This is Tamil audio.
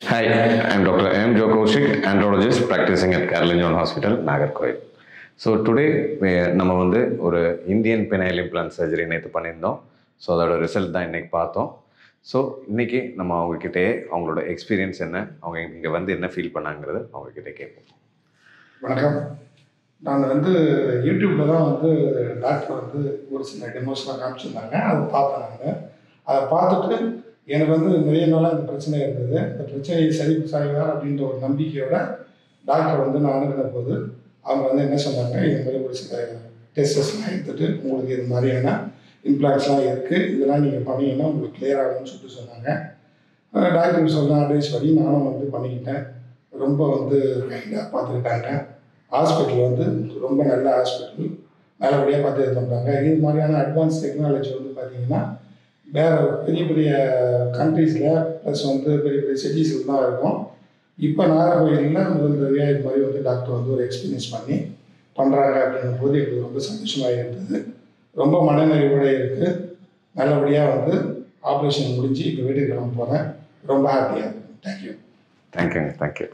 Hi, I'm Dr. M. Joe Kaushik, andrologist practicing at Caroline John Hospital, Nagarkoil. So today நம்ம வந்து ஒரு இந்தியன் பெனைல் இம்ப்ளான்ட் சர்ஜரி நேற்று பண்ணியிருந்தோம். ஸோ அதோட ரிசல்ட் தான் இன்றைக்கி பார்த்தோம். ஸோ இன்றைக்கி நம்ம அவங்கக்கிட்டே அவங்களோட எக்ஸ்பீரியன்ஸ் என்ன, அவங்க இங்கே வந்து என்ன ஃபீல் பண்ணாங்கிறது அவங்கக்கிட்டே கேட்போம். வணக்கம். நான் வந்து யூடியூப்பில் தான் வந்து டாக்டர் வந்து ஒரு சில டெமோஸ்லாம் காமிச்சிருந்தாங்க. அதை பார்த்தேன். நான் அதை பார்த்துட்டு எனக்கு வந்து நிறைய நாளாக இந்த பிரச்சனை இருந்தது. இந்த பிரச்சனையை சரி செய்வார் அப்படின்ற ஒரு நம்பிக்கையோட டாக்டர் வந்து நான் அணுகின போது அவங்க வந்து என்ன சொன்னாங்க, இது மாதிரி ஒரு சில டெஸ்டஸ்லாம் எடுத்துகிட்டு உங்களுக்கு இது மாதிரியான இம்ப்ளான்ட்ஸ்லாம் இருக்குது, இதெல்லாம் நீங்கள் பண்ணிங்கன்னா உங்களுக்கு கிளியர் ஆகும்னு சொல்லிட்டு சொன்னாங்க. டாக்டர் சொன்ன அட்வைஸ் படி நானும் வந்து பண்ணிக்கிட்டேன். ரொம்ப வந்து கைண்டாக பார்த்துக்கிட்டாங்க. ஹாஸ்பிட்டல் வந்து ரொம்ப நல்ல ஹாஸ்பிட்டல், நல்லபடியாக பார்த்து இது பண்ணுறாங்க. இது மாதிரியான அட்வான்ஸ் டெக்னாலஜி வந்து பார்த்திங்கன்னா வேறு பெரிய பெரிய கண்ட்ரீஸில் ப்ளஸ் வந்து பெரிய பெரிய சிட்டிஸில் தான் இருக்கும். இப்போ நாகர்கோயிலில் முதல் தடவையாக இது மாதிரி வந்து டாக்டர் வந்து ஒரு எக்ஸ்பீரியன்ஸ் பண்ணி பண்ணுறாங்க அப்படின்னும் போது எங்களுக்கு ரொம்ப சந்தோஷமாக இருந்தது. ரொம்ப மனநிறைவோடு இருக்குது. நல்லபடியாக வந்து ஆப்ரேஷன் முடிஞ்சு இப்போ வீட்டுக்கு கிளம்ப போகிறேன். ரொம்ப ஹாப்பியாக இருக்குது. தேங்க்யூ. தேங்க்யூங்க. தேங்க்யூ.